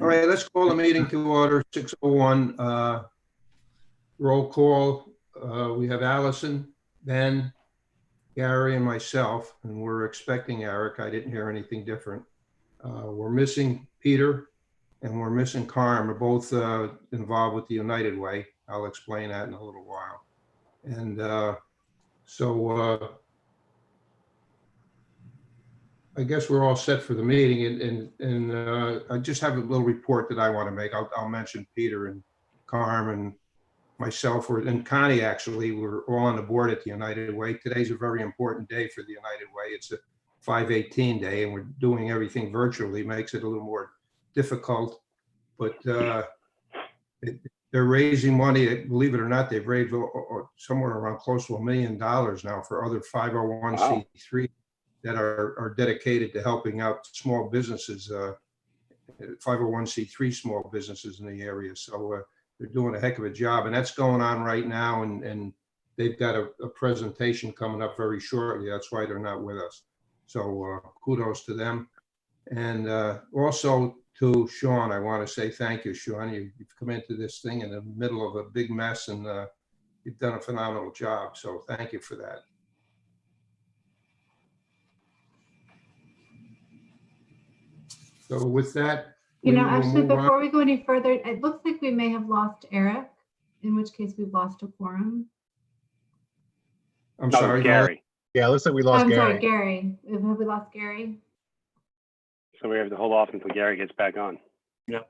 All right, let's call the meeting to order, 6:01. Roll call. We have Allison, Ben, Gary, and myself, and we're expecting Eric. I didn't hear anything different. We're missing Peter and we're missing Carm. We're both involved with the United Way. I'll explain that in a little while. And I guess we're all set for the meeting, and I just have a little report that I want to make. I'll mention Peter and Carm and myself, and Connie actually, we're all on the board at the United Way. Today's a very important day for the United Way. It's a 5/18 day, and we're doing everything virtually. Makes it a little more difficult, but they're raising money. Believe it or not, they've raised somewhere around close to $1 million now for other 501c3 that are dedicated to helping out small businesses, 501c3 small businesses in the area. So they're doing a heck of a job, and that's going on right now. And they've got a presentation coming up very shortly. That's why they're not with us. So kudos to them. And also to Sean, I want to say thank you, Sean. You've come into this thing in the middle of a big mess, and you've done a phenomenal job. So thank you for that. So with that, actually, before we go any further, it looks like we may have lost Eric, in which case we've lost a quorum. I'm sorry, Gary. Yeah, it looks like we lost Gary. Sorry, Gary. Have we lost Gary? So we have to hold off until Gary gets back on. Yep.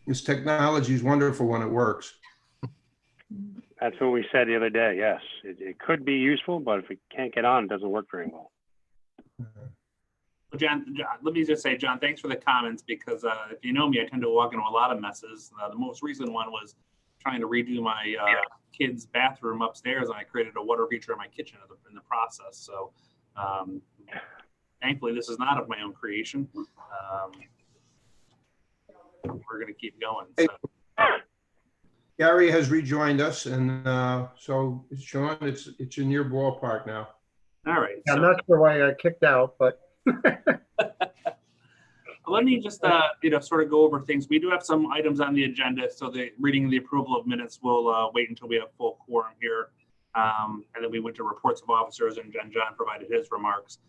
This technology is wonderful when it works. That's what we said the other day. Yes, it could be useful, but if it can't get on, it doesn't work very well. Well, John, let me just say, John, thanks for the comments, because if you know me, I tend to walk into a lot of messes. The most recent one was trying to redo my kid's bathroom upstairs, and I created a water feature in my kitchen in the process. So thankfully, this is not of my own creation. We're going to keep going. So. Gary has rejoined us, and so Sean, it's in your ballpark now. All right. I'm not sure why I got kicked out, but let me just sort of go over things. We do have some items on the agenda, so the reading and the approval of minutes will wait until we have full quorum here, and then we went to reports of officers, and John provided his remarks.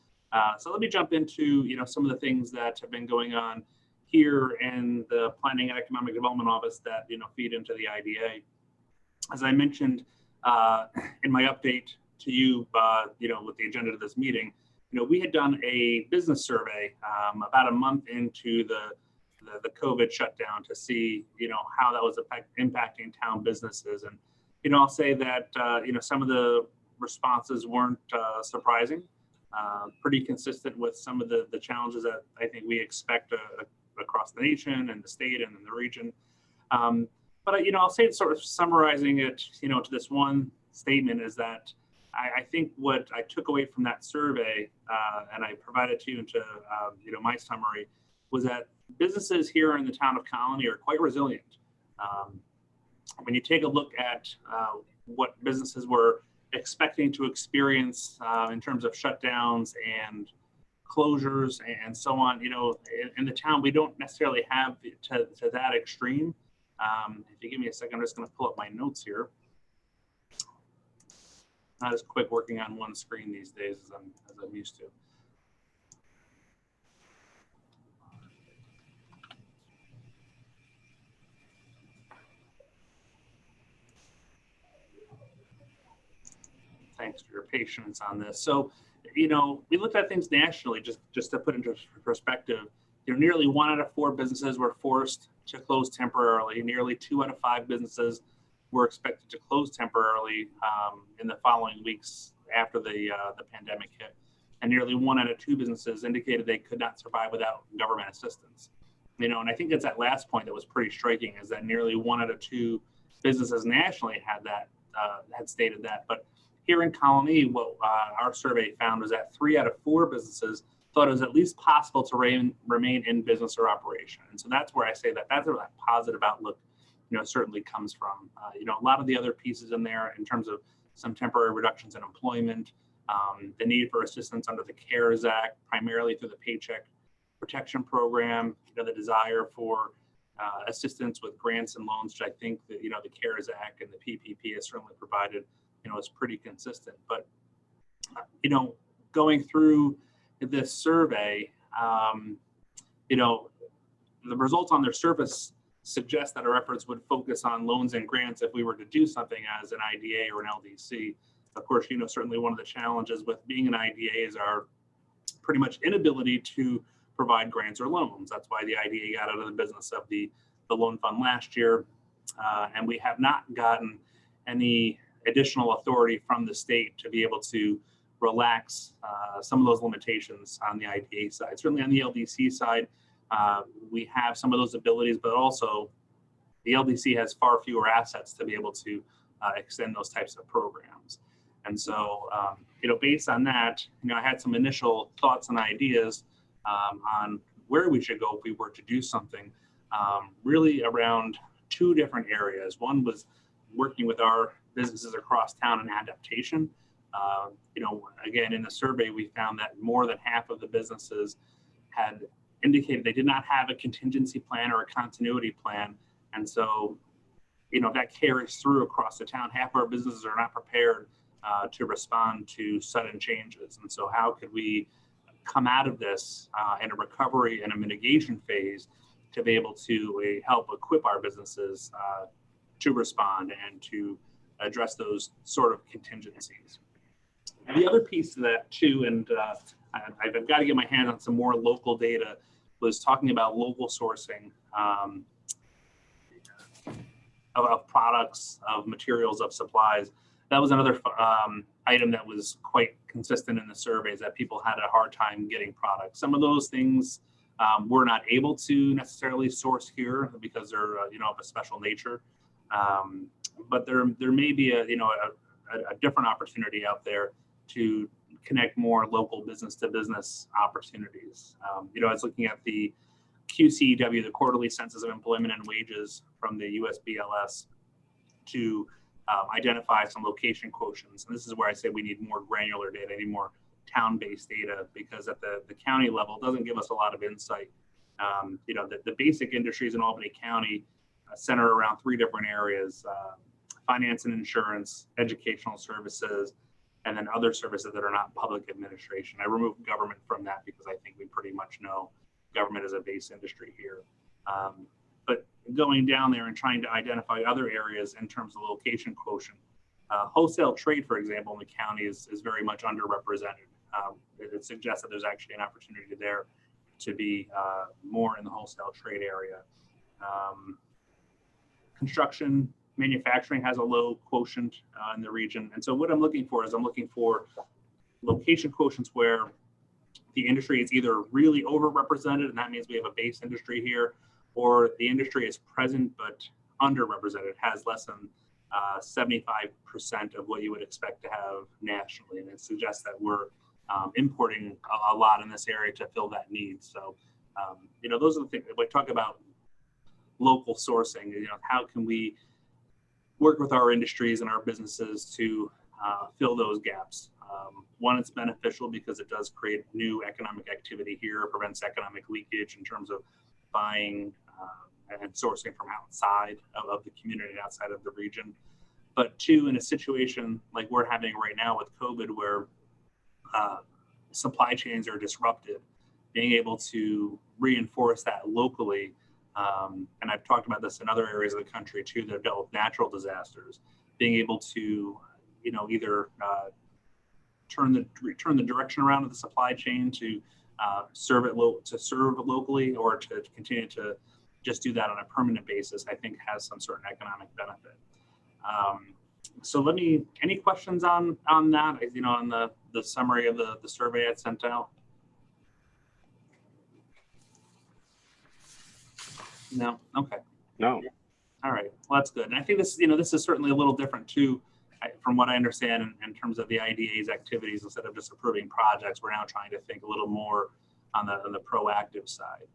So let me jump into some of the things that have been going on here in the Planning and Economic Development Office that feed into the IDA. As I mentioned in my update to you, with the agenda of this meeting, we had done a business survey about a month into the COVID shutdown to see, how that was impacting town businesses. And, I'll say that, some of the responses weren't surprising, pretty consistent with some of the challenges that I think we expect across the nation and the state and in the region. But, I'll say it's sort of summarizing it, to this one statement is that I think what I took away from that survey, and I provided to you into my summary, was that businesses here in the town of Colony are quite resilient. When you take a look at what businesses were expecting to experience in terms of shutdowns and closures and so on, in the town, we don't necessarily have to that extreme. If you give me a second, I'm just going to pull up my notes here. Not as quick working on one screen these days as I'm used to. Thanks for your patience on this. So, we looked at things nationally, just to put into perspective. Nearly 1 out of 4 businesses were forced to close temporarily. Nearly 2 out of 5 businesses were expected to close temporarily in the following weeks after the pandemic hit. And nearly 1 out of 2 businesses indicated they could not survive without government assistance. And I think it's that last point that was pretty striking, is that nearly 1 out of 2 businesses nationally had stated that. But here in Colony, what our survey found was that 3 out of 4 businesses thought it was at least possible to remain in business or operation. And so that's where I say that's where that positive outlook certainly comes from. A lot of the other pieces in there in terms of some temporary reductions in employment, the need for assistance under the CARES Act, primarily through the Paycheck protection program, the desire for assistance with grants and loans, which I think that, the CARES Act and the PPP has certainly provided, is pretty consistent. But, going through this survey, the results on their surface suggest that our efforts would focus on loans and grants if we were to do something as an IDA or an LDC. Of course, certainly one of the challenges with being an IDA is our pretty much inability to provide grants or loans. That's why the IDA got out of the business of the loan fund last year. And we have not gotten any additional authority from the state to be able to relax some of those limitations on the IDA side. Certainly on the LDC side, we have some of those abilities, but also the LDC has far fewer assets to be able to extend those types of programs. And so, based on that, I had some initial thoughts and ideas on where we should go if we were to do something, really around two different areas. One was working with our businesses across town in adaptation. Again, in the survey, we found that more than half of the businesses had indicated they did not have a contingency plan or a continuity plan. And so, that carries through across the town. Half of our businesses are not prepared to respond to sudden changes. And so how could we come out of this in a recovery and a mitigation phase to be able to help equip our businesses to respond and to address those sort of contingencies. And the other piece of that too, and I've got to get my hand on some more local data, was talking about local sourcing of products, of materials, of supplies. That was another item that was quite consistent in the surveys, that people had a hard time getting products. Some of those things we're not able to necessarily source here because they're of a special nature. But there may be a different opportunity out there to connect more local business to business opportunities. I was looking at the QCEW, the Quarterly Census of Employment and Wages from the USBLS, to identify some location quotients. And this is where I say we need more granular data, need more town-based data, because at the county level, it doesn't give us a lot of insight. The basic industries in Albany County center around three different areas: finance and insurance, educational services, and then other services that are not public administration. I removed government from that because I think we pretty much know government is a base industry here. But going down there and trying to identify other areas in terms of location quotient, wholesale trade, for example, in the county is very much underrepresented. It suggests that there's actually an opportunity there to be more in the wholesale trade area. Construction, manufacturing has a low quotient in the region. And so what I'm looking for is location quotients where the industry is either really overrepresented, and that means we have a base industry here, or the industry is present but underrepresented, has less than 75% of what you would expect to have nationally. And it suggests that we're importing a lot in this area to fill that need. So, those are the things. When we talk about local sourcing, how can we work with our industries and our businesses to fill those gaps? One, it's beneficial because it does create new economic activity here, prevents economic leakage in terms of buying and sourcing from outside of the community, outside of the region. But two, in a situation like we're having right now with COVID, where supply chains are disrupted, being able to reinforce that locally, and I've talked about this in other areas of the country too that have dealt with natural disasters, being able to either turn the direction around of the supply chain to serve locally, or to continue to just do that on a permanent basis, I think has some certain economic benefit. So any questions on that, on the summary of the survey I sent out? No? Okay. No. All right. Well, that's good. And I think this is certainly a little different too, from what I understand in terms of the IDA's activities. Instead of just approving projects, we're now trying to think a little more on the proactive side.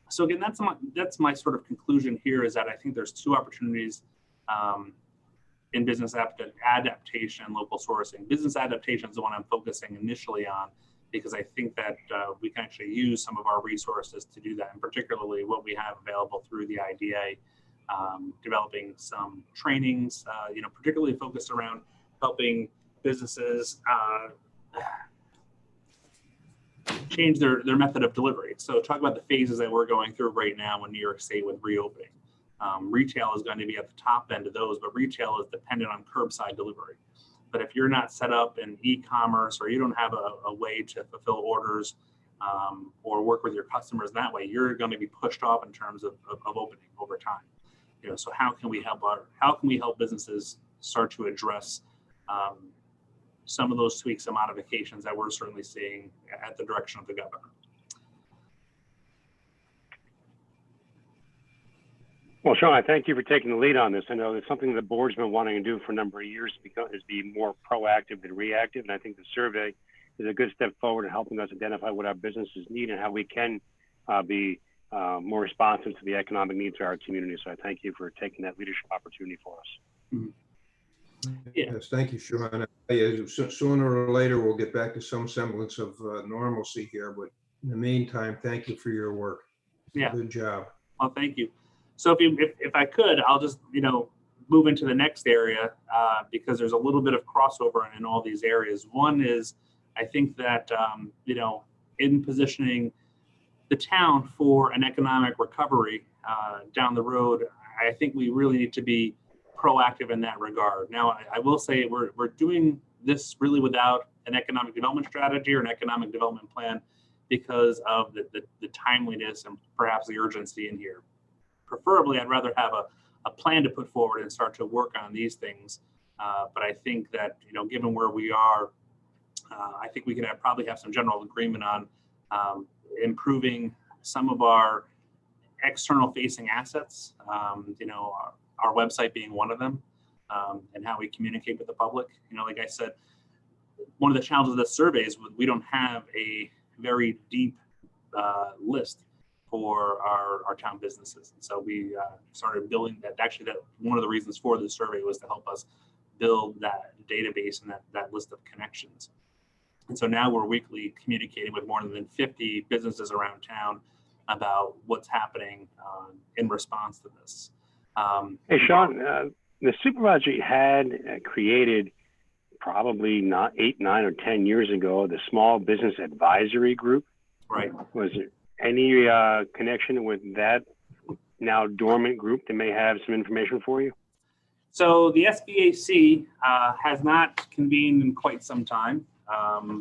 So again, that's my sort of conclusion here, is that I think there's two opportunities in business adaptation, local sourcing. Business adaptation is the one I'm focusing initially on, because I think that we can actually use some of our resources to do that, and particularly what we have available through the IDA, developing some trainings, particularly focused around helping businesses change their method of delivery. So talk about the phases that we're going through right now in New York State with reopening. Retail is going to be at the top end of those, but retail is dependent on curbside delivery. But if you're not set up in e-commerce, or you don't have a way to fulfill orders or work with your customers that way, you're going to be pushed off in terms of opening over time. So how can we help businesses start to address some of those tweaks and modifications that we're certainly seeing at the direction of the governor? Well, Sean, I thank you for taking the lead on this. I know it's something the board's been wanting to do for a number of years, is be more proactive than reactive. And I think the survey is a good step forward in helping us identify what our businesses need and how we can be more responsive to the economic needs of our community. So I thank you for taking that leadership opportunity for us. Mm-hmm. Yeah. Yes, thank you, Sean. Sooner or later, we'll get back to some semblance of normalcy here, but in the meantime, thank you for your work. Yeah. Good job. Well, thank you. So if I could, I'll just, move into the next area because there's a little bit of crossover in all these areas. One is, I think that, in positioning the town for an economic recovery down the road, I think we really need to be proactive in that regard. Now, I will say we're doing this really without an economic development strategy or an economic development plan because of the timeliness and perhaps the urgency in here. Preferably, I'd rather have a plan to put forward and start to work on these things. But I think that, given where we are, I think we can probably have some general agreement on improving some of our external facing assets, our website being one of them, and how we communicate with the public. Like I said, one of the challenges of this survey is we don't have a very deep list for our town businesses. And so we started building that. Actually, that one of the reasons for the survey was to help us build that database and that list of connections. And so now we're weekly communicating with more than 50 businesses around town about what's happening in response to this. Hey, Sean, the supervisor had created probably not 8, 9, or 10 years ago, the Small Business Advisory Group. Right. Was there any connection with that now dormant group that may have some information for you? So the SBAC has not convened in quite some time.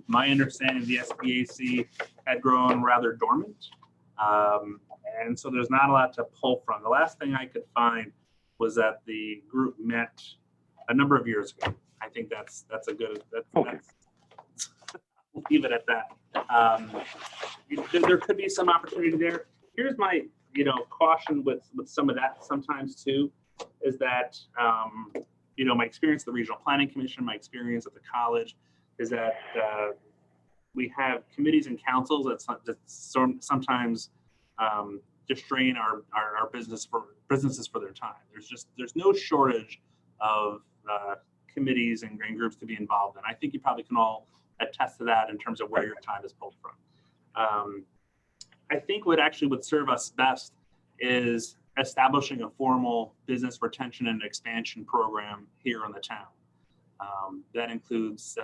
My understanding of the SBAC had grown rather dormant. And so there's not a lot to pull from. The last thing I could find was that the group met a number of years ago. I think that's a good, Okay. We'll leave it at that. There could be some opportunity there. Here's my, caution with some of that sometimes too, is that, my experience at the Regional Planning Commission, my experience at the college is that we have committees and councils that sometimes distrain our businesses for their time. There's no shortage of committees and groups to be involved in. I think you probably can all attest to that in terms of where your time is pulled from. I think what actually would serve us best is establishing a formal business retention and expansion program here in the town. That includes,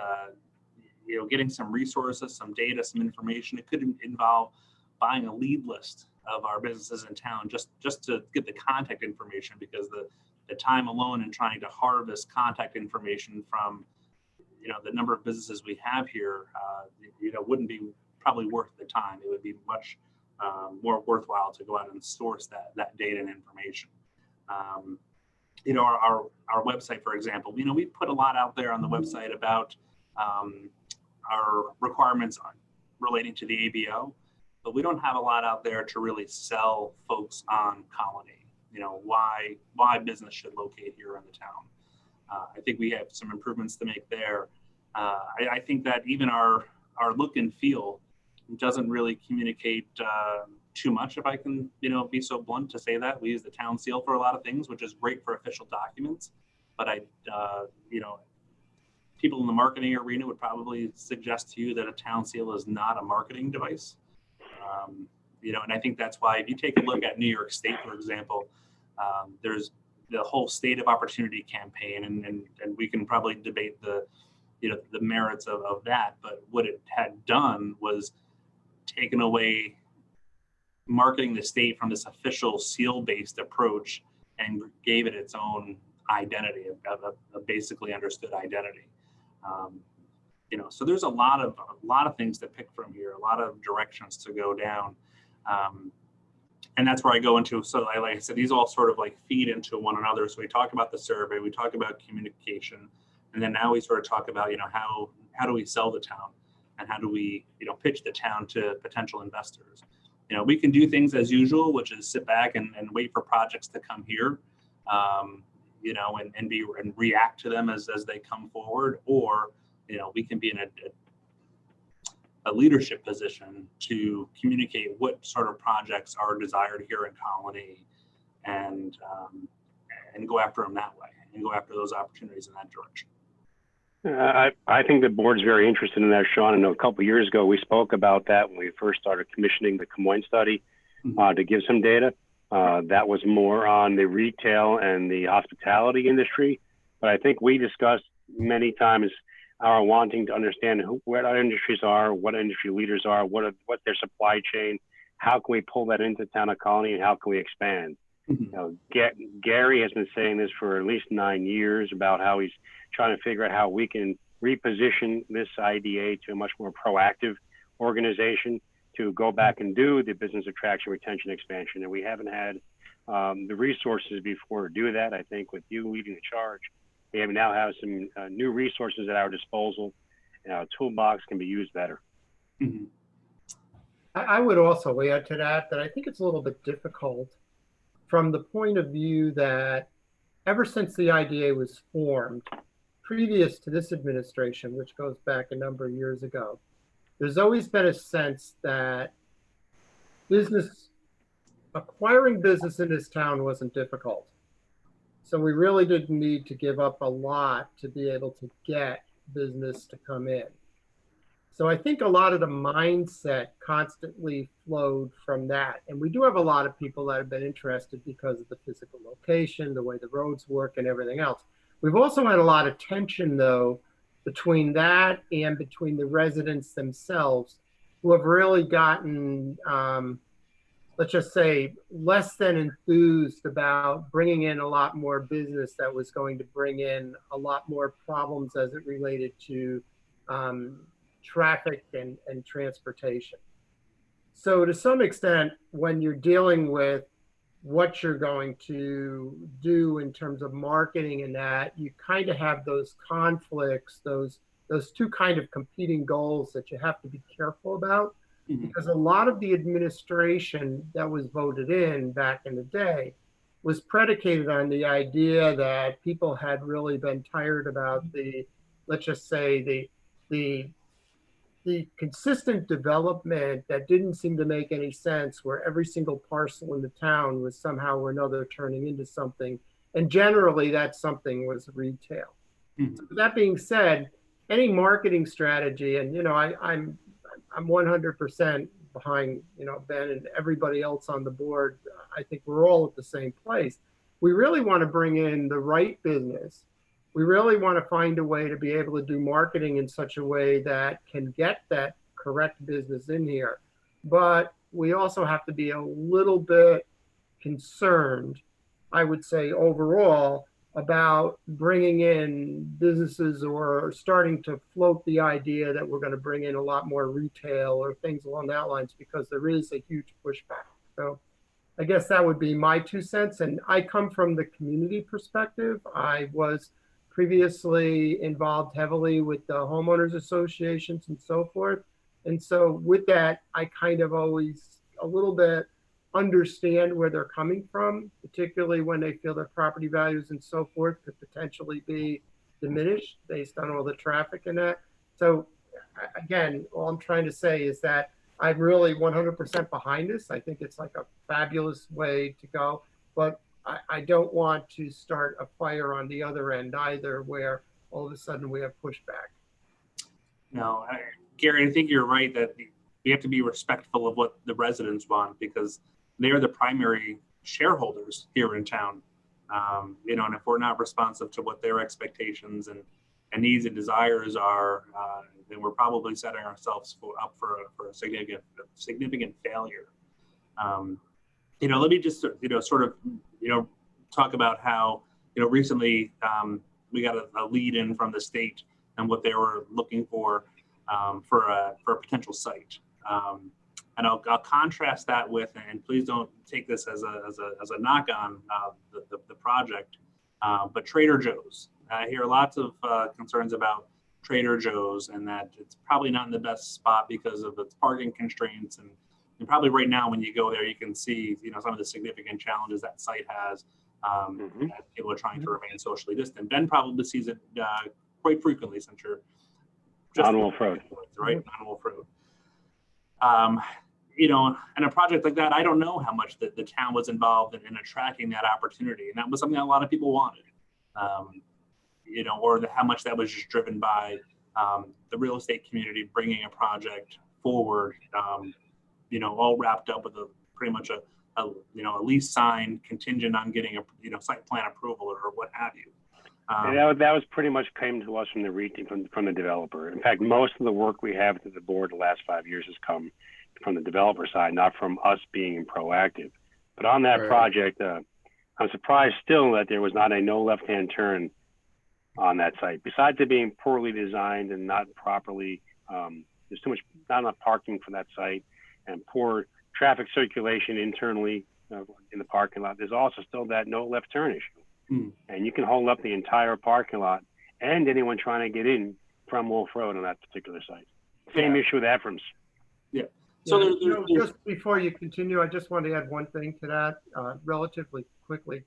getting some resources, some data, some information. It could involve buying a lead list of our businesses in town just to get the contact information, because the time alone in trying to harvest contact information from the number of businesses we have here, wouldn't be probably worth the time. It would be much more worthwhile to go out and source that data and information. Our website, for example, we put a lot out there on the website about our requirements relating to the ABO, but we don't have a lot out there to really sell folks on Colony. Why business should locate here in the town. I think we have some improvements to make there. I think that even our look and feel doesn't really communicate too much, if I can, be so blunt to say that. We use the town seal for a lot of things, which is great for official documents. But people in the marketing arena would probably suggest to you that a town seal is not a marketing device. And I think that's why if you take a look at New York State, for example, there's the whole State of Opportunity campaign, and we can probably debate the merits of that. But what it had done was taken away marketing the state from this official seal-based approach and gave it its own identity, a basically understood identity. So there's a lot of things to pick from here, a lot of directions to go down. And that's where I go into, so like I said, these all sort of like feed into one another. So we talk about the survey, we talk about communication, and then now we sort of talk about, how do we sell the town, and how do we, pitch the town to potential investors. We can do things as usual, which is sit back and wait for projects to come here, and react to them as they come forward, or we can be in a leadership position to communicate what sort of projects are desired here in Colony, and go after them that way, and go after those opportunities in that direction. I think the board's very interested in that, Sean. I know a couple of years ago we spoke about that when we first started commissioning the Colonies study to give some data. That was more on the retail and the hospitality industry. But I think we discussed many times our wanting to understand where our industries are, what industry leaders are, what their supply chain, how can we pull that into town of Colony, and how can we expand? Gary has been saying this for at least 9 years about how he's trying to figure out how we can reposition this IDA to a much more proactive organization to go back and do the business attraction, retention, expansion. And we haven't had the resources before to do that. I think with you leading the charge, we now have some new resources at our disposal, and our toolbox can be used better. Mm-hmm. I would also add to that I think it's a little bit difficult from the point of view that ever since the IDA was formed, previous to this administration, which goes back a number of years ago, there's always been a sense that acquiring business in this town wasn't difficult. So we really didn't need to give up a lot to be able to get business to come in. So I think a lot of the mindset constantly flowed from that. And we do have a lot of people that have been interested because of the physical location, the way the roads work, and everything else. We've also had a lot of tension, though, between that and between the residents themselves, who have really gotten, let's just say, less than enthused about bringing in a lot more business that was going to bring in a lot more problems as it related to traffic and transportation. So to some extent, when you're dealing with what you're going to do in terms of marketing and that, you kind of have those conflicts, those two kind of competing goals that you have to be careful about. Mm-hmm. Because a lot of the administration that was voted in back in the day was predicated on the idea that people had really been tired about let's just say the consistent development that didn't seem to make any sense, where every single parcel in the town was somehow or another turning into something. And generally that something was retail. Mm-hmm. So that being said, any marketing strategy, and I'm 100% behind Ben and everybody else on the board. I think we're all at the same place. We really want to bring in the right business. We really want to find a way to be able to do marketing in such a way that can get that correct business in here. But we also have to be a little bit concerned, I would say overall, about bringing in businesses or starting to float the idea that we're going to bring in a lot more retail or things along that lines, because there is a huge pushback. So I guess that would be my 2 cents. And I come from the community perspective. I was previously involved heavily with the homeowners associations and so forth. And so with that, I kind of always a little bit understand where they're coming from, particularly when they feel their property values and so forth could potentially be diminished based on all the traffic and that. So again, all I'm trying to say is that I'm really 100% behind this. I think it's like a fabulous way to go, but I don't want to start a fire on the other end either, where all of a sudden we have pushback. No, Gary, I think you're right that we have to be respectful of what the residents want because they're the primary shareholders here in town. You know, and if we're not responsive to what their expectations and needs and desires are, then we're probably setting ourselves up for a significant failure. You know, let me just, you know, sort of, you know, talk about how, you know, recently we got a lead in from the state and what they were looking for a potential site. And I'll contrast that with, and please don't take this as a knock on the project, but Trader Joe's. I hear lots of concerns about Trader Joe's and that it's probably not in the best spot because of its parking constraints. And probably right now when you go there, you can see, you know, some of the significant challenges that site has. As people are trying to remain socially distant. Ben probably sees it quite frequently since you're just on Wolf Road. Right, on Wolf Road. You know, and a project like that, I don't know how much the town was involved in attracting that opportunity, and that was something that a lot of people wanted. You know, or how much that was just driven by the real estate community bringing a project forward. You know, all wrapped up with pretty much a lease signed contingent on getting a site plan approval or what have you. That was pretty much came to us from from the developer. In fact, most of the work we have to the board the last 5 years has come from the developer side, not from us being proactive. But on that project, I'm surprised still that there was not a no left-hand turn on that site. Besides it being poorly designed and not properly, there's not enough parking for that site and poor traffic circulation internally in the parking lot. There's also still that no left turn issue. And you can hold up the entire parking lot and anyone trying to get in from Wolf Road on that particular site. Same issue with Ephraim's. Yeah. So just before you continue, I just want to add one thing to that relatively quickly.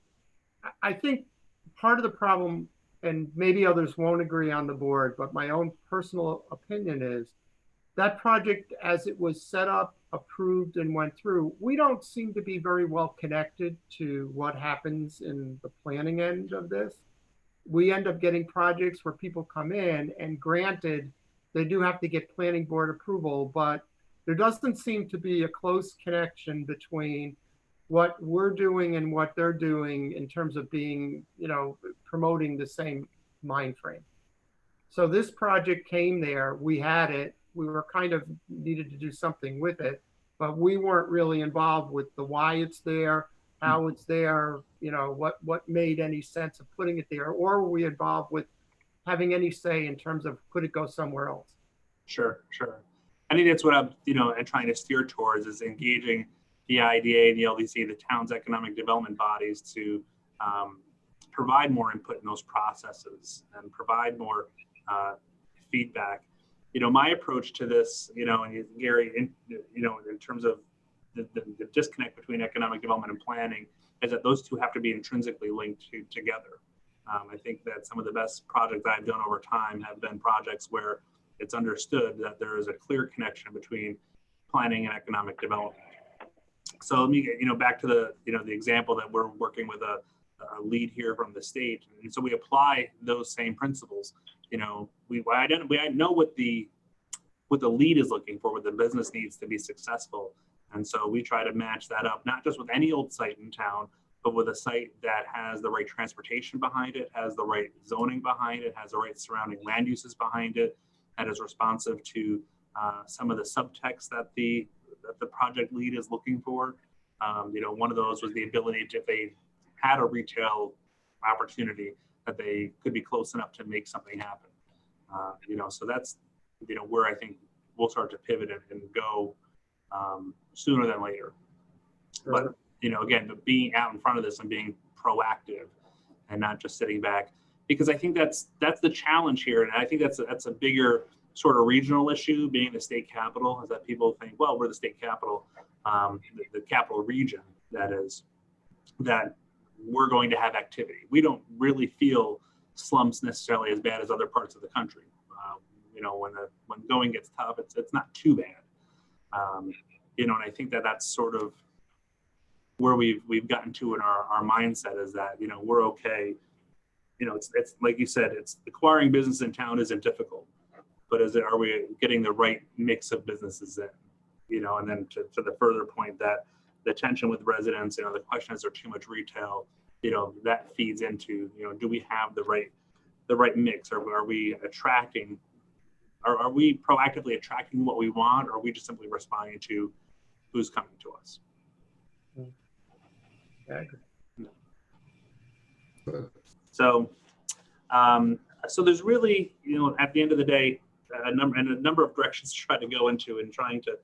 I think part of the problem, and maybe others won't agree on the board, but my own personal opinion is that project as it was set up, approved and went through, we don't seem to be very well connected to what happens in the planning end of this. We end up getting projects where people come in and granted, they do have to get planning board approval, but there doesn't seem to be a close connection between what we're doing and what they're doing in terms of being, you know, promoting the same mind frame. So this project came there, we had it, we were kind of needed to do something with it, but we weren't really involved with the why it's there, how it's there, you know, what made any sense of putting it there, or were we involved with having any say in terms of could it go somewhere else? Sure. I think that's what I'm, you know, trying to steer towards is engaging the IDA, the LDC, the town's economic development bodies to provide more input in those processes and provide more feedback. You know, my approach to this, you know, and Gary, in terms of the disconnect between economic development and planning is that those two have to be intrinsically linked together. I think that some of the best projects I've done over time have been projects where it's understood that there is a clear connection between planning and economic development. So let me get, you know, back to the, you know, the example that we're working with a lead here from the state. And so we apply those same principles. You know, we know what the lead is looking for, what the business needs to be successful. And so we try to match that up, not just with any old site in town, but with a site that has the right transportation behind it, has the right zoning behind it, has the right surrounding land uses behind it, that is responsive to some of the subtext that the project lead is looking for. You know, one of those was the ability to, if they had a retail opportunity, that they could be close enough to make something happen. You know, so that's, you know, where I think we'll start to pivot and go sooner than later. But, you know, again, being out in front of this and being proactive and not just sitting back, because I think that's the challenge here. And I think that's a bigger sort of regional issue, being the state capital, is that people think, well, we're the state capital, the capital region, that is, that we're going to have activity. We don't really feel slumps necessarily as bad as other parts of the country. You know, when going gets tough, it's not too bad. You know, and I think that's sort of where we've gotten to in our mindset, is that, you know, we're okay it's like you said, it's acquiring business in town isn't difficult, but are we getting the right mix of businesses in, and then to the further point that the tension with residents, the question is there too much retail, that feeds into, do we have the right mix? Are we attracting, are we proactively attracting what we want, or are we just simply responding to who's coming to us? I agree. So, so there's really, at the end of the day, a number of directions to try to go into, and trying to,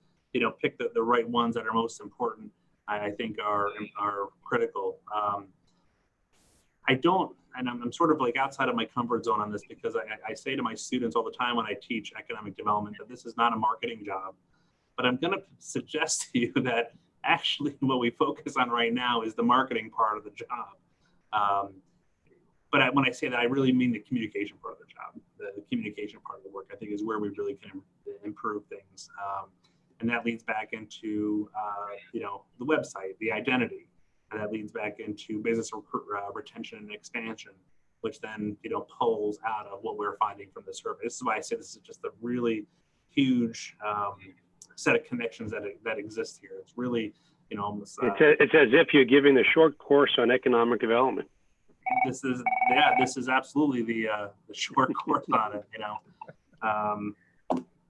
pick the right ones that are most important, I think are critical. I don't, and I'm sort of like outside of my comfort zone on this, because I say to my students all the time when I teach economic development that this is not a marketing job, but I'm going to suggest to you that actually what we focus on right now is the marketing part of the job. But when I say that, I really mean the communication part of the job. The communication part of the work, I think, is where we really can improve things. And that leads back into, the website, the identity, and that leads back into business retention and expansion, which then, pulls out of what we're finding from the survey. This is why I say this is just a really huge set of connections that exist here. It's really, almost. It's as if you're giving a short course on economic development. This is absolutely the short course on it,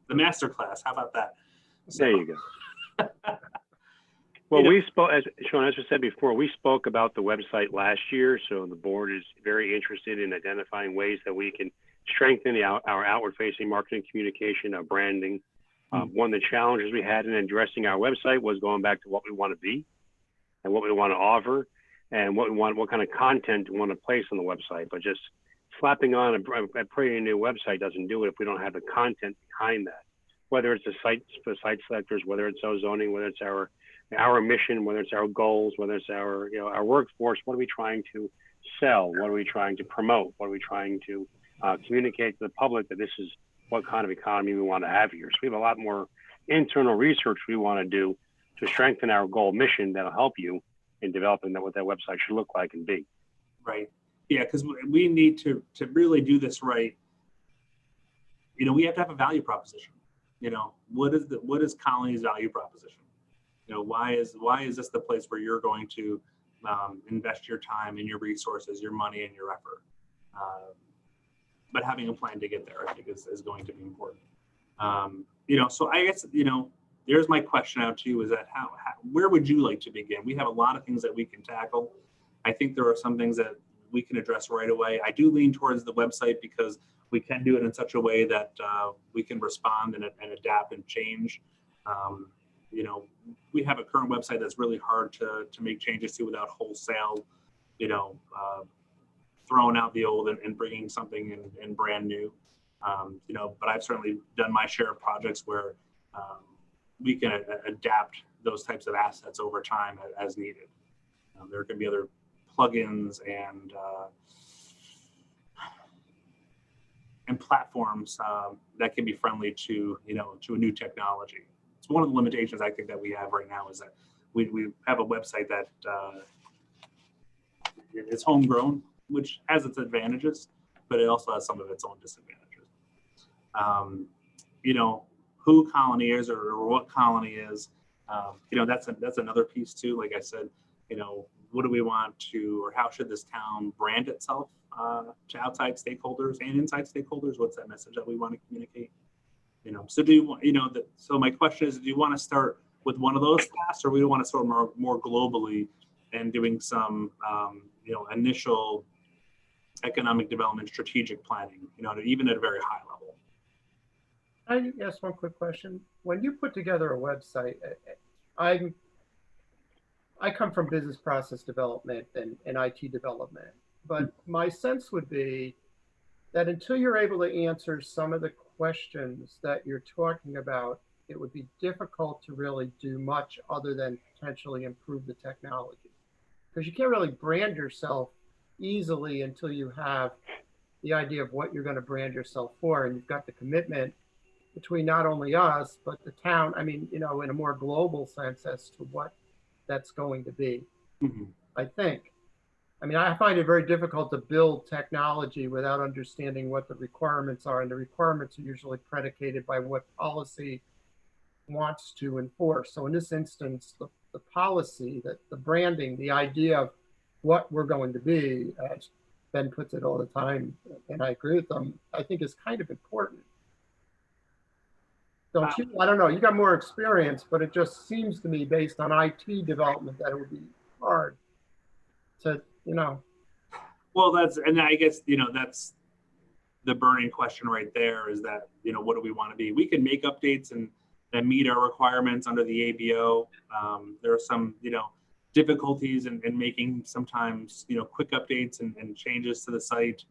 the master class. How about that? So, there you go. Well, we spoke, as Sean, as we said before, we spoke about the website last year. So the board is very interested in identifying ways that we can strengthen our outward-facing marketing communication, our branding. One of the challenges we had in addressing our website was going back to what we want to be and what we want to offer, and what kind of content we want to place on the website. But just slapping on a pretty new website doesn't do it if we don't have the content behind that. Whether it's the site selectors, whether it's our zoning, whether it's our mission, whether it's our goals, whether it's our workforce, what are we trying to sell? What are we trying to promote? What are we trying to communicate to the public that this is what kind of economy we want to have here? So we have a lot more internal research we want to do to strengthen our goal mission that'll help you in developing what that website should look like and be. Right. Yeah, because we need to really do this right. We have to have a value proposition. What is Colonies' value proposition? Why is this the place where you're going to invest your time and your resources, your money and your effort? But having a plan to get there, I think, is going to be important. So I guess, there's my question out to you, is that where would you like to begin? We have a lot of things that we can tackle. I think there are some things that we can address right away. I do lean towards the website because we can do it in such a way that we can respond and adapt and change. We have a current website that's really hard to make changes to without wholesale, throwing out the old and bringing something in brand new. But I've certainly done my share of projects where we can adapt those types of assets over time as needed. There can be other plugins and platforms that can be friendly to a new technology. It's one of the limitations I think that we have right now, is that we have a website that is homegrown, which has its advantages, but it also has some of its own disadvantages. Who Colony is or what Colony is, that's another piece too. Like I said, what do we want to, or how should this town brand itself to outside stakeholders and inside stakeholders? What's that message that we want to communicate? So do you want, so my question is, do you want to start with one of those tasks, or we want to start more globally and doing some, initial economic development strategic planning, even at a very high level? I ask one quick question. When you put together a website, I come from business process development and IT development, but my sense would be that until you're able to answer some of the questions that you're talking about, it would be difficult to really do much other than potentially improve the technology. Because you can't really brand yourself easily until you have the idea of what you're going to brand yourself for, and you've got the commitment between not only us, but the town, in a more global sense as to what that's going to be, I think. I mean, I find it very difficult to build technology without understanding what the requirements are. And the requirements are usually predicated by what policy wants to enforce. So in this instance, the policy, that the branding, the idea of what we're going to be, as Ben puts it all the time, and I agree with them, I think is kind of important. Don't you? I don't know. You got more experience, but it just seems to me, based on IT development, that it would be hard to, you know. Well, and I guess, that's the burning question right there, is that, what do we want to be? We can make updates and meet our requirements under the ABO. There are some, difficulties in making sometimes, quick updates and changes to the site.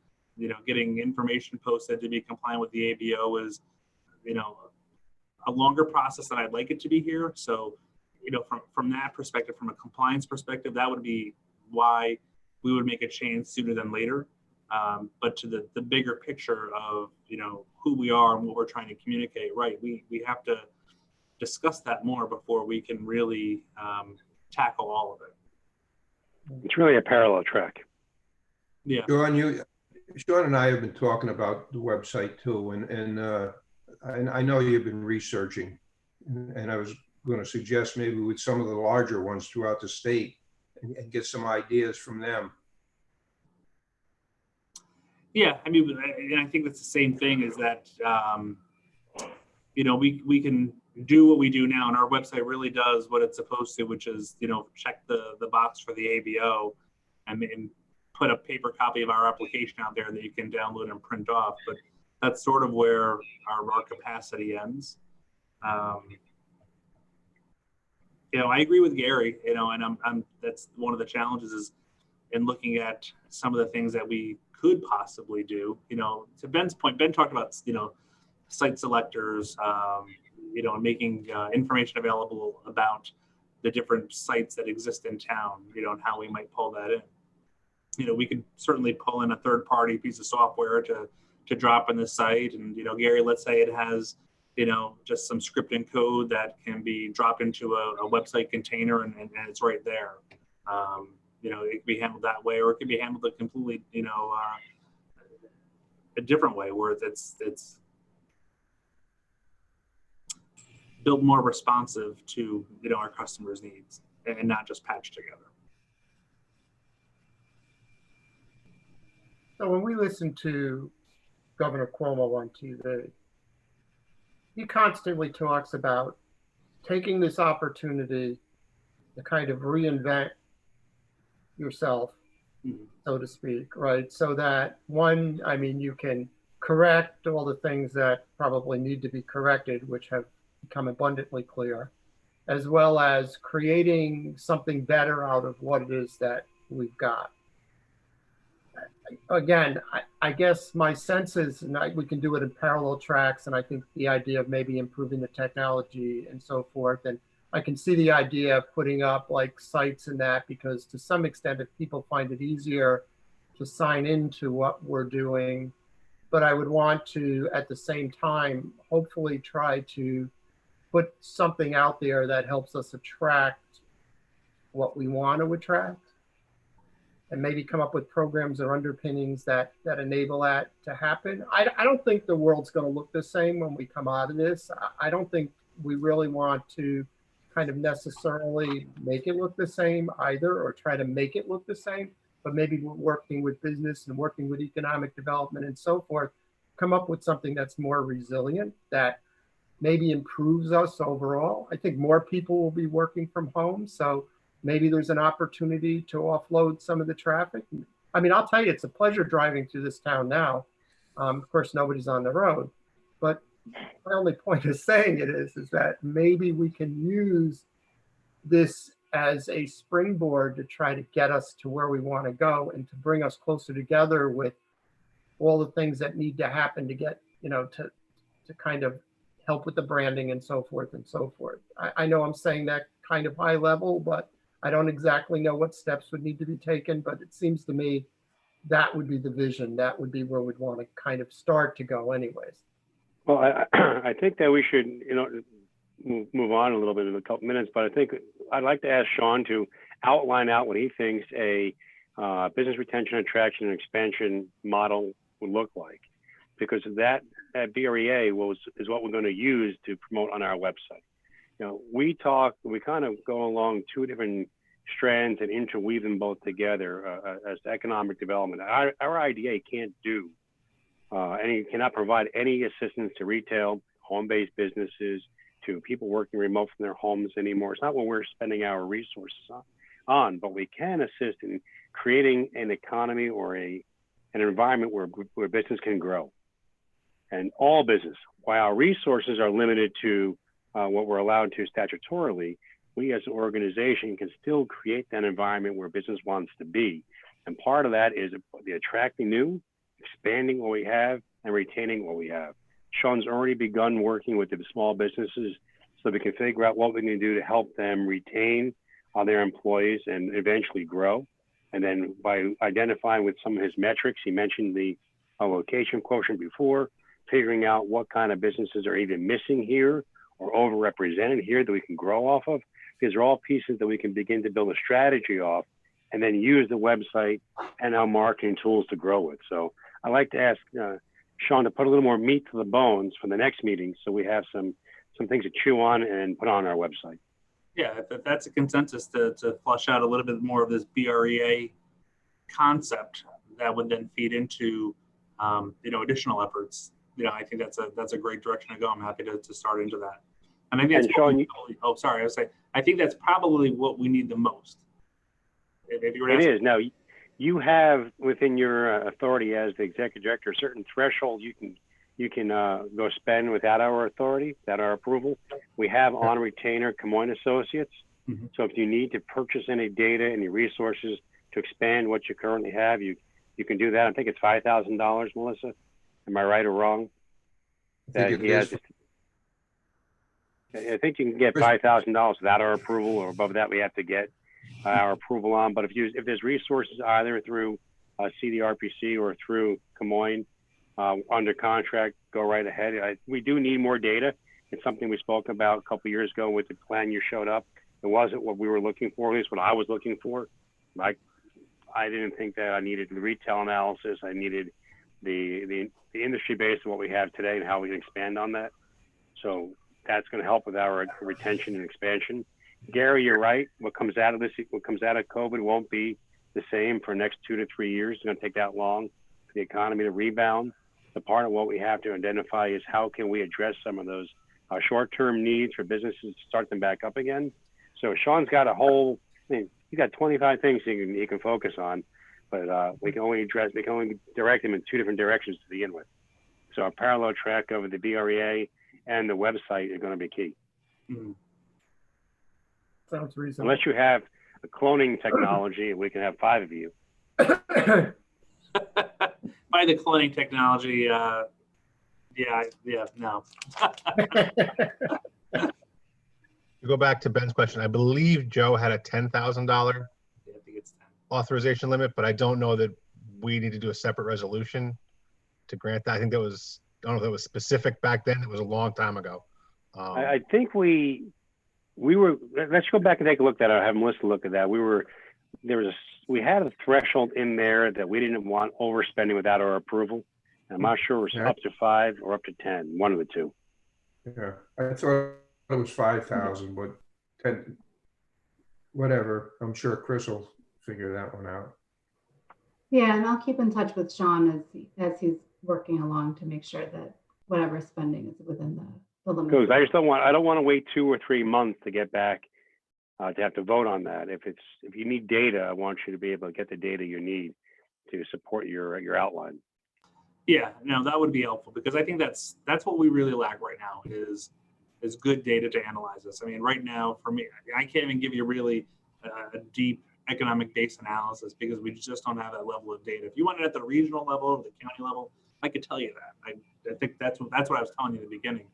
Getting information posted to be compliant with the ABO is, a longer process than I'd like it to be here. So, from that perspective, from a compliance perspective, that would be why we would make a change sooner than later. But to the bigger picture of, who we are and what we're trying to communicate, right? We have to discuss that more before we can really tackle all of it. It's really a parallel track. Yeah. Sean and I have been talking about the website too, and I know you've been researching, and I was going to suggest maybe with some of the larger ones throughout the state and get some ideas from them. Yeah, I mean, and I think that's the same thing, is that, we can do what we do now, and our website really does what it's supposed to, which is, check the box for the ABO and put a paper copy of our application out there that you can download and print off. But that's sort of where our capacity ends. I agree with Gary, and that's one of the challenges is in looking at some of the things that we could possibly do. To Ben's point, Ben talked about, site selectors, and making information available about the different sites that exist in town, and how we might pull that in. We could certainly pull in a third-party piece of software to drop in the site. And, Gary, let's say it has, just some scripting code that can be dropped into a website container and it's right there. It can be handled that way, or it can be handled a completely, a different way, where it's built more responsive to, our customers' needs and not just patched together. So when we listen to Governor Cuomo on TV, he constantly talks about taking this opportunity to kind of reinvent yourself, so to speak, right? So that one, I mean, you can correct all the things that probably need to be corrected, which have become abundantly clear, as well as creating something better out of what it is that we've got. Again, I guess my sense is, and we can do it in parallel tracks, and I think the idea of maybe improving the technology and so forth, and I can see the idea of putting up like sites and that, because to some extent, if people find it easier to sign into what we're doing, but I would want to, at the same time, hopefully try to put something out there that helps us attract what we want to attract, and maybe come up with programs or underpinnings that enable that to happen. I don't think the world's going to look the same when we come out of this. I don't think we really want to kind of necessarily make it look the same either, or try to make it look the same, but maybe we're working with business and working with economic development and so forth, come up with something that's more resilient, that maybe improves us overall. I think more people will be working from home, so maybe there's an opportunity to offload some of the traffic. I mean, I'll tell you, it's a pleasure driving through this town now. Of course, nobody's on the road, but my only point of saying it is that maybe we can use this as a springboard to try to get us to where we want to go and to bring us closer together with all the things that need to happen to get, to kind of help with the branding and so forth and so forth. I know I'm saying that kind of high level, but I don't exactly know what steps would need to be taken, but it seems to me that would be the vision. That would be where we'd want to kind of start to go anyways. Well, I think that we should, move on a little bit in a couple minutes, but I think I'd like to ask Sean to outline out what he thinks a business retention, attraction, and expansion model would look like, because that BREA is what we're going to use to promote on our website. You know, we kind of go along two different strands and interweave them both together as economic development. Our IDA can't do cannot provide any assistance to retail, home-based businesses, to people working remote from their homes anymore. It's not what we're spending our resources on, but we can assist in creating an economy or an environment where business can grow. And all business, while our resources are limited to what we're allowed to statutorily, we as an organization can still create that environment where business wants to be. And part of that is the attracting new, expanding what we have, and retaining what we have. Sean's already begun working with the small businesses so we can figure out what we can do to help them retain their employees and eventually grow. And then by identifying with some of his metrics, he mentioned the location quotient before, figuring out what kind of businesses are either missing here or overrepresented here that we can grow off of. These are all pieces that we can begin to build a strategy off and then use the website and our marketing tools to grow it. So I'd like to ask Sean to put a little more meat to the bones for the next meeting so we have some things to chew on and put on our website. Yeah, if that's a consensus to flush out a little bit more of this BREA concept that would then feed into additional efforts. I think that's a great direction to go. I'm happy to start into that. And I think that's Sean, I think that's probably what we need the most. If you were it is. Now, you have within your authority as the executive director a certain threshold you can go spend without our authority, without our approval. We have on retainer Colonies Associates. Mm-hmm. So if you need to purchase any data, any resources to expand what you currently have, you can do that. I think it's $5,000, Melissa. Am I right or wrong? I think you can get $5,000 without our approval, or above that we have to get our approval on. But if there's resources either through CDRPC or through Colonies under contract, go right ahead. We do need more data. It's something we spoke about a couple of years ago with the plan you showed up. It wasn't what we were looking for, at least what I was looking for. I didn't think that I needed the retail analysis. I needed the industry base of what we have today and how we can expand on that. So that's going to help with our retention and expansion. Gary, you're right. What comes out of COVID won't be the same for the next 2 to 3 years. It's going to take that long for the economy to rebound. The part of what we have to identify is how can we address some of those short-term needs for businesses to start them back up again. So Sean's got he's got 25 things he can focus on, but we can only direct him in 2 different directions to begin with. So our parallel track of the BREA and the website are going to be key. Mm-hmm. Sounds reasonable. Unless you have a cloning technology, we can have 5 of you. By the cloning technology, no. To go back to Ben's question, I believe Joe had a $10,000 I think it's 10. authorization limit, but I don't know that we need to do a separate resolution to grant that. I don't know if it was specific back then. It was a long time ago. I think we were, let's go back and take a look at that. I'll have Melissa look at that. We had a threshold in there that we didn't want overspending without our approval. I'm not sure it was up to 5 or up to 10, one of the two. Yeah, I thought it was 5,000, but 10, whatever. I'm sure Chris will figure that one out. Yeah, and I'll keep in touch with Sean as he's working along to make sure that whatever spending is within the limit. Because I don't want to wait 2 or 3 months to get back to have to vote on that. If you need data, I want you to be able to get the data you need to support your outline. Yeah, no, that would be helpful, because I think that's what we really lack right now is good data to analyze this. I mean, right now for me, I can't even give you really a deep economic base analysis because we just don't have that level of data. If you want it at the regional level or the county level, I could tell you that. I think that's what I was telling you in the beginning.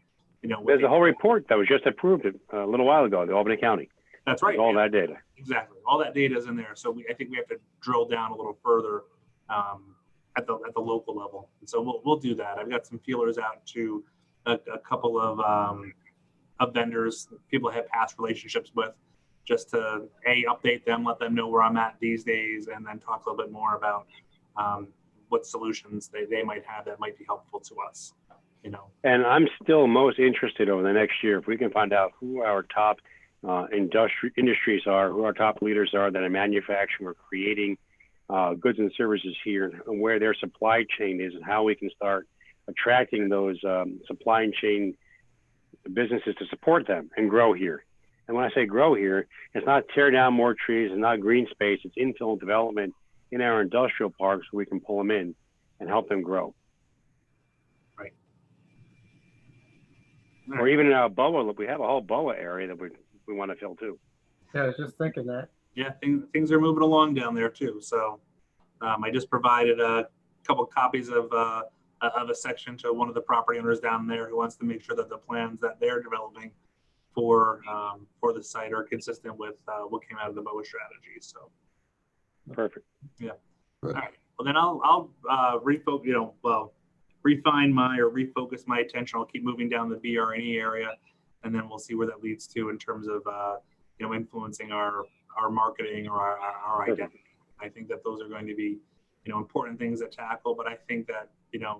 There's a whole report that was just approved a little while ago, the Albany County. That's right. All that data. Exactly. All that data is in there. So I think we have to drill down a little further at the local level. And so we'll do that. I've got some feelers out to a couple of vendors, people I have past relationships with, just to update them, let them know where I'm at these days, and then talk a little bit more about what solutions they might have that might be helpful to us. You know. And I'm still most interested over the next year if we can find out who our top industries are, who our top leaders are that are manufacturing or creating goods and services here, and where their supply chain is, and how we can start attracting those supply chain businesses to support them and grow here. And when I say grow here, it's not tear down more trees, it's not green space, it's infill development in our industrial parks where we can pull them in and help them grow. Right. Or even in our BOA, we have a whole BOA area that we want to fill too. Yeah, I was just thinking that. Yeah, things are moving along down there too. So I just provided a couple copies of a section to one of the property owners down there who wants to make sure that the plans that they're developing for the site are consistent with what came out of the BOA strategy. So perfect. Yeah. Good. All right. Well, then I'll refine refocus my attention. I'll keep moving down the BR&E area, and then we'll see where that leads to in terms of influencing our marketing or our identity. I think that those are going to be important things to tackle, but I think that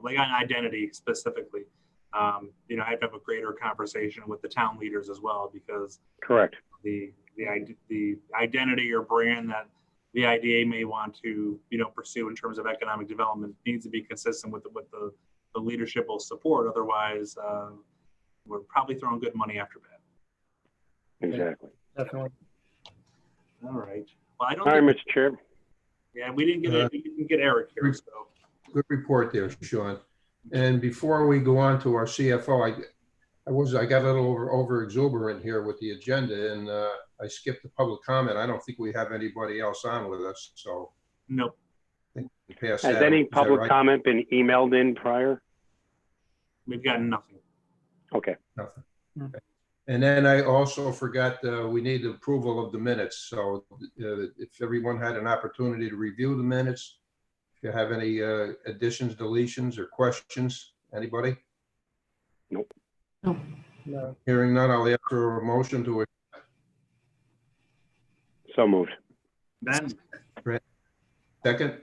like on identity specifically, I have to have a greater conversation with the town leaders as well, because correct, the identity or brand that the IDA may want to pursue in terms of economic development needs to be consistent with what the leadership will support. Otherwise, we're probably throwing good money after bad. exactly. Definitely. All right. Well, I don't. All right, Mr. Chair. Yeah, we didn't get Eric here. So. Good report there, Sean. And before we go on to our CFO, I got a little over exuberant here with the agenda, and I skipped the public comment. I don't think we have anybody else on with us, so. Nope. I think we pass Has that. any Is that public right? comment been emailed in prior? We've gotten nothing. Okay. Nothing. Okay. And then I also forgot we need approval of the minutes. So if everyone had an opportunity to review the minutes, if you have any additions, deletions, or questions, anybody? Nope. No. Hearing none, I'll ask for a motion to. So moved. Ben, Second.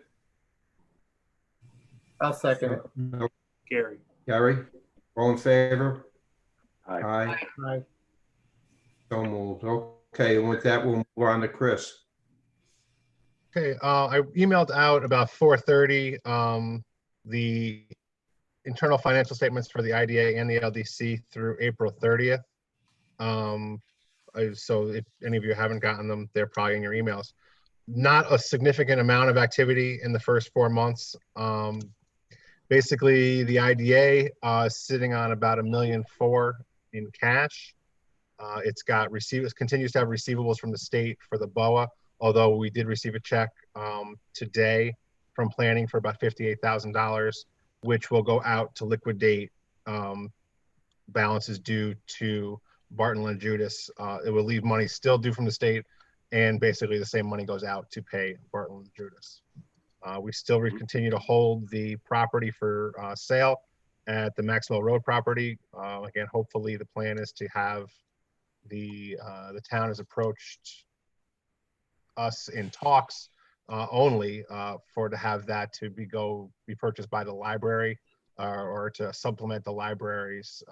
I'll second it. No. Gary. Gary, all in favor? Aye. Aye. Aye. So moved. Okay, and with that, we'll move on to Chris. Okay, I emailed out about 4:30 the internal financial statements for the IDA and the LDC through April 30th. So if any of you haven't gotten them, they're probably in your emails. Not a significant amount of activity in the first 4 months. Basically, the IDA is sitting on about $1.4 million in cash. It's continues to have receivables from the state for the BOA, although we did receive a check today from planning for about $58,000, which will go out to liquidate balances due to Barton and Judas. It will leave money still due from the state, and basically the same money goes out to pay Barton and Judas. We still continue to hold the property for sale at the Maxwell Road property. Again, hopefully the plan is to have the town has approached us in talks only to have that to be purchased by the library or to supplement the library's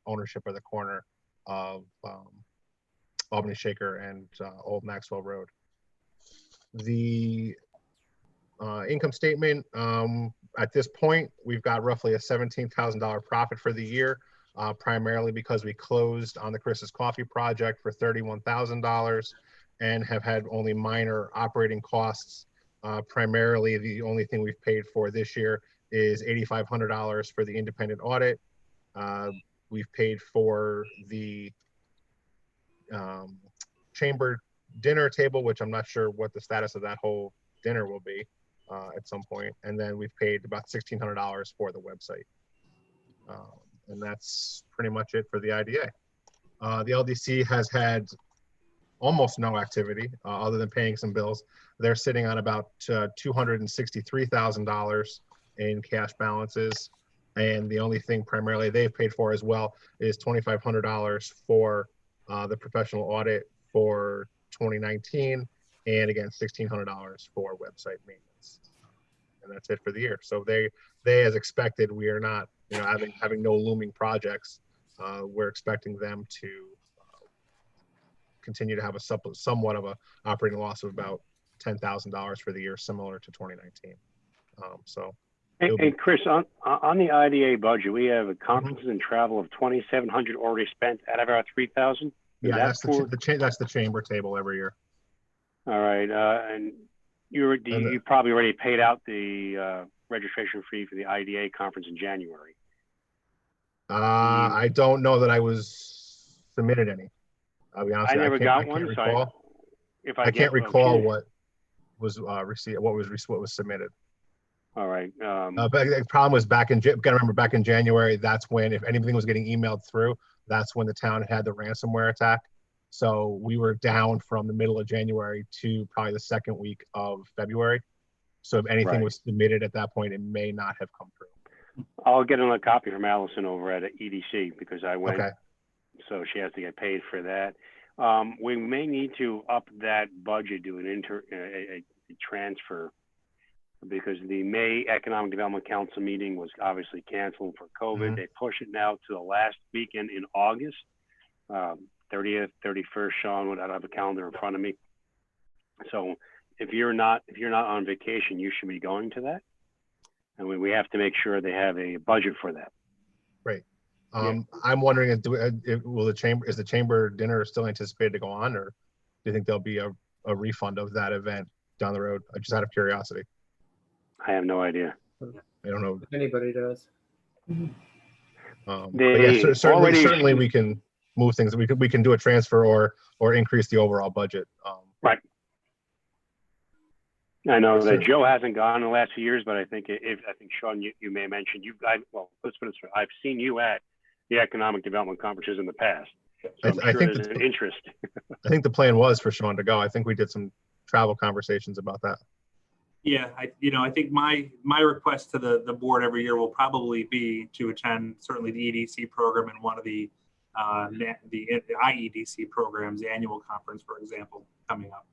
ownership of the corner of Albany Shaker and Old Maxwell Road. The income statement, at this point, we've got roughly a $17,000 profit for the year, primarily because we closed on the Chris's Coffee project for $31,000 and have had only minor operating costs. Primarily, the only thing we've paid for this year is $8,500 for the independent audit. We've paid for the chamber dinner table, which I'm not sure what the status of that whole dinner will be at some point. And then we've paid about $1,600 for the website. And that's pretty much it for the IDA. The LDC has had almost no activity other than paying some bills. They're sitting on about $263,000 in cash balances. And the only thing primarily they've paid for as well is $2,500 for the professional audit for 2019, and again, $1,600 for website maintenance. And that's it for the year. So they as expected, we are not, having no looming projects. We're expecting them to continue to have a somewhat of a operating loss of about $10,000 for the year, similar to 2019. Hey, Chris, on the IDA budget, we have a conferences and travel of 2,700 already spent out of our 3,000. Yeah, that's the chamber table every year. All right, and you probably already paid out the registration fee for the IDA conference in January. I don't know that I was submitted any. I'll be honest. I never got one, recall. So I can't recall what was received, what was submitted. All right. But the problem was gotta remember back in January, that's when, if anything was getting emailed through, that's when the town had the ransomware attack. So we were down from the middle of January to probably the second week of February. So if anything was submitted at that point, it may not have come through. I'll get another copy from Allison over at EDC because I went, okay. So she has to get paid for that. We may need to up that budget, do a transfer, because the May Economic Development Council meeting was obviously canceled for COVID. Mm-hmm. They push it now to the last weekend in August, 30th, 31st. Sean, I have a calendar in front of me. So if you're not on vacation, you should be going to that. And we have to make sure they have a budget for that. Right. I'm wondering, is the chamber dinner still anticipated to go on, or do you think there'll be a refund of that event down the road? Just out of curiosity. I have no idea. I don't know if anybody does. Certainly we can move things. We can do a transfer or increase the overall budget. Right. I know that Joe hasn't gone in the last few years, but I think Sean, you may have mentioned let's put it this way. I've seen you at the economic development conferences in the past. So I think there's an interest. I think the plan was for Sean to go. I think we did some travel conversations about that. Yeah, I think my request to the board every year will probably be to attend certainly the EDC program and one of the IEDC programs, the annual conference, for example, coming up.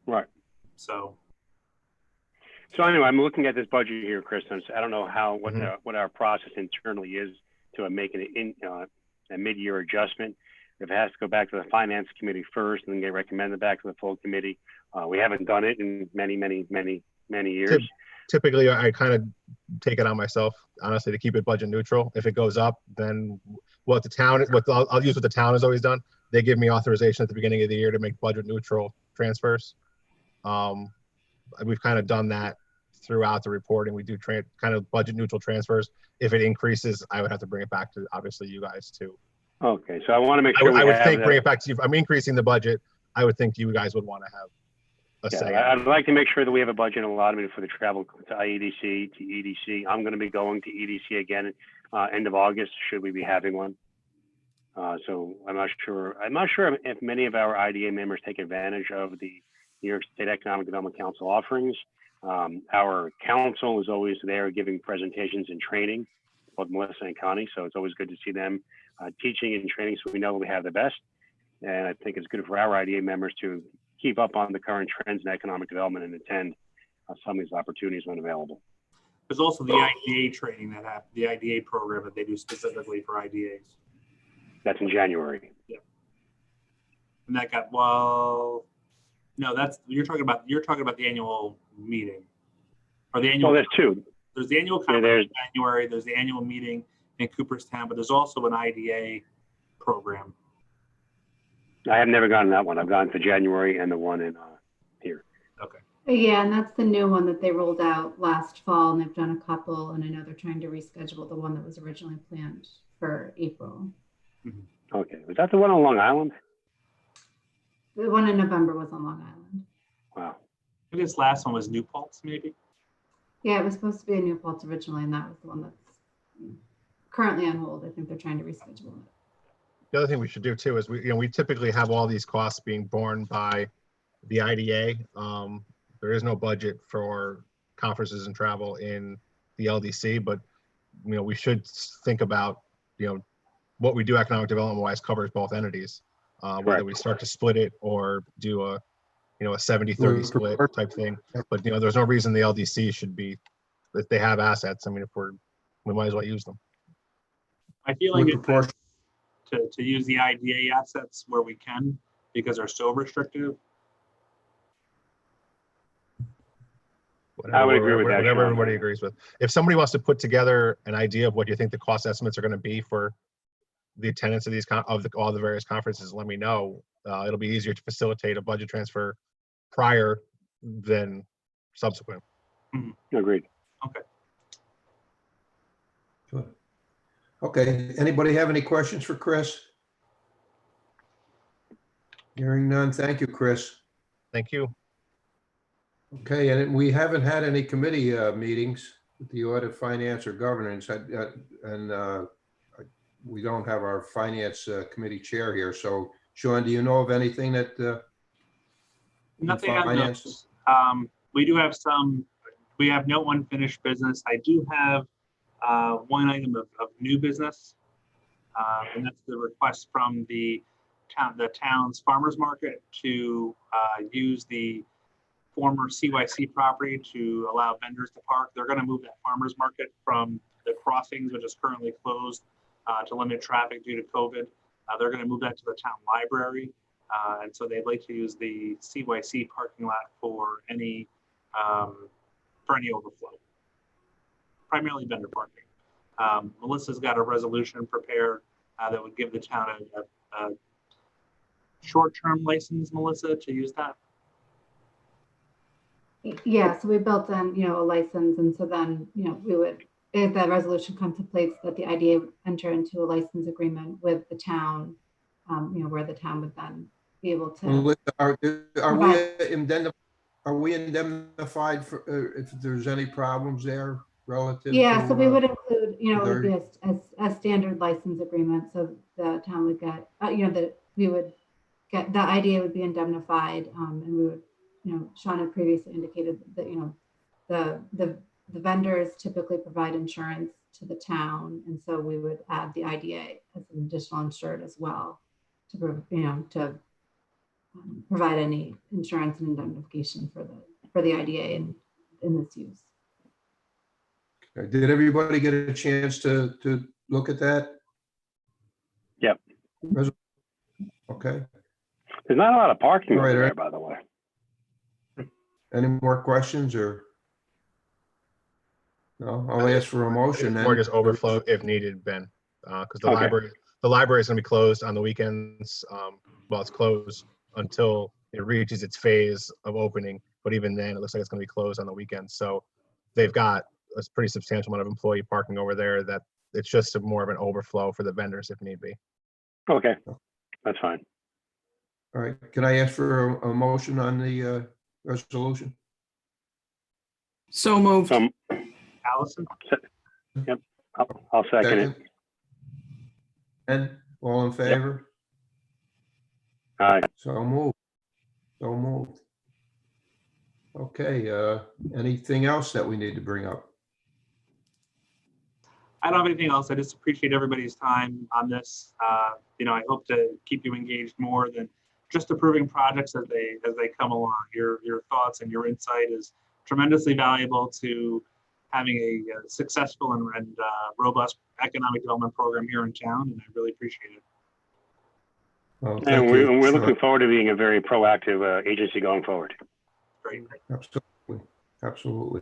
Right. So anyway, I'm looking at this budget here, Chris. I don't know what our process internally is to make a mid-year adjustment. If it has to go back to the finance committee first and then get recommended back to the full committee, we haven't done it in many years. Typically, I kind of take it on myself, honestly, to keep it budget neutral. If it goes up, then I'll use what the town has always done. They give me authorization at the beginning of the year to make budget neutral transfers. We've kind of done that throughout the reporting. We do kind of budget neutral transfers. If it increases, I would have to bring it back to obviously you guys too. Okay, so I want to make sure I would think bring it back to you. If I'm increasing the budget, I would think you guys would want to have a say. I'd like to make sure that we have a budget allotment for the travel to IEDC, to EDC. I'm going to be going to EDC again end of August, should we be having one. So I'm not sure if many of our IDA members take advantage of the New York State Economic Development Council offerings. Our council is always there giving presentations and training, both Melissa and Connie. So it's always good to see them teaching and training, so we know we have the best. And I think it's good for our IDA members to keep up on the current trends in economic development and attend some of these opportunities when available. There's also the IDA training that happens, the IDA program that they do specifically for IDAs. That's in January. Yeah. And that got, no, you're talking about the annual meeting, or the annual. Oh, there's two. There's the annual conference in January. There's the annual meeting in Cooperstown, but there's also an IDA program. I have never gone to that one. I've gone to January and the one in here. Okay. Yeah, and that's the new one that they rolled out last fall, and they've done a couple, and I know they're trying to reschedule the one that was originally planned for April. Mm-hmm. Okay, was that the one on Long Island? The one in November was on Long Island. Wow. I think this last one was New Paltz, maybe? Yeah, it was supposed to be a New Paltz originally, and that was the one that's currently on hold. I think they're trying to reschedule it. The other thing we should do too is we typically have all these costs being borne by the IDA. There is no budget for conferences and travel in the LDC, but we should think about what we do economic development wise covers both entities. whether we start to split it or do a, you know, a 70-30 split type thing. But, you know, there's no reason the LDC should be, if they have assets, I mean, we might as well use them. I feel like it's best to use the IDA assets where we can, because they're so restrictive. I would agree with that, Whatever Sean. everybody agrees with. If somebody wants to put together an idea of what you think the cost estimates are going to be for the attendance of these all the various conferences, let me know. It'll be easier to facilitate a budget transfer prior than subsequent. Agreed. Okay. Good. Okay, anybody have any questions for Chris? Hearing none, thank you, Chris. Thank you. Okay, and we haven't had any committee meetings with the audit, finance, or governance, and we don't have our finance committee chair here. So, Sean, do you know of anything that? Nothing on finance? those. We do have some. We have no unfinished business. I do have one item of new business, and that's the request from the town's farmers market to use the former CYC property to allow vendors to park. They're going to move that farmers market from the crossings, which is currently closed, to limit traffic due to COVID. They're going to move that to the town library, and so they'd like to use the CYC parking lot for any overflow, primarily vendor parking. Melissa's got a resolution prepared that would give the town a short-term license, Melissa, to use that. Yeah, so we built in, a license, and so then, we would, if that resolution comes to place, that the IDA would enter into a license agreement with the town, where the town would then be able to. Are we indemnified for if there's any problems there relative? Yeah, so we would include, it there- would be a standard license agreement, so the town would get, that we would get, the IDA would be indemnified, and we would, Sean had previously indicated that, the vendors typically provide insurance to the town, and so we would add the IDA as an additional insured as well to provide any insurance and indemnification for the IDA in this use. Okay. Did everybody get a chance to look at that? Yep. Okay. There's not a lot of parking All right, over there, Eric. by the way. Any more questions or? No, I'll ask for a motion. Or just overflow if needed, Ben, because the library is going to be closed on the weekends. Well, it's closed until it reaches its phase of opening, but even then, it looks like it's going to be closed on the weekends. So they've got a pretty substantial amount of employee parking over there that it's just more of an overflow for the vendors if need be. Okay, that's fine. All right, can I ask for a motion on the resolution? So moved. Allison? Yep, I'll second it. And all in favor? Aye. So moved. So moved. Okay, anything else that we need to bring up? I don't have anything else. I just appreciate everybody's time on this. I hope to keep you engaged more than just approving projects as they come along. Your thoughts and your insight is tremendously valuable to having a successful and robust economic development program here in town, and I really appreciate it. Well, And thank we're you. looking forward to being a very proactive agency going forward. Great. Absolutely, absolutely.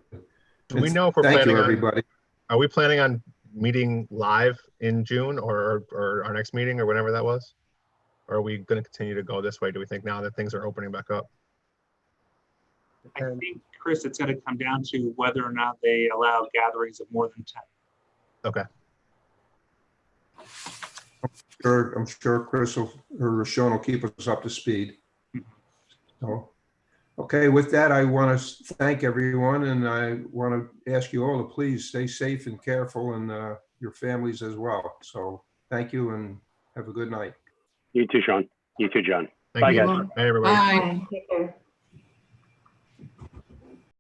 Do we know if we're Thank planning you, on, everybody. are we planning on meeting live in June or our next meeting or whenever that was? Or are we going to continue to go this way? Do we think now that things are opening back up? I think, Chris, it's going to come down to whether or not they allow gatherings of more than 10. Okay. I'm sure Chris or Sean will keep us up to speed. So, okay, with that, I want to thank everyone, and I want to ask you all to please stay safe and careful, and your families as well. So thank you and have a good night. You too, Sean. You too, John. Thank Bye, you. guys. Bye, everybody. Bye. Bye. Take care.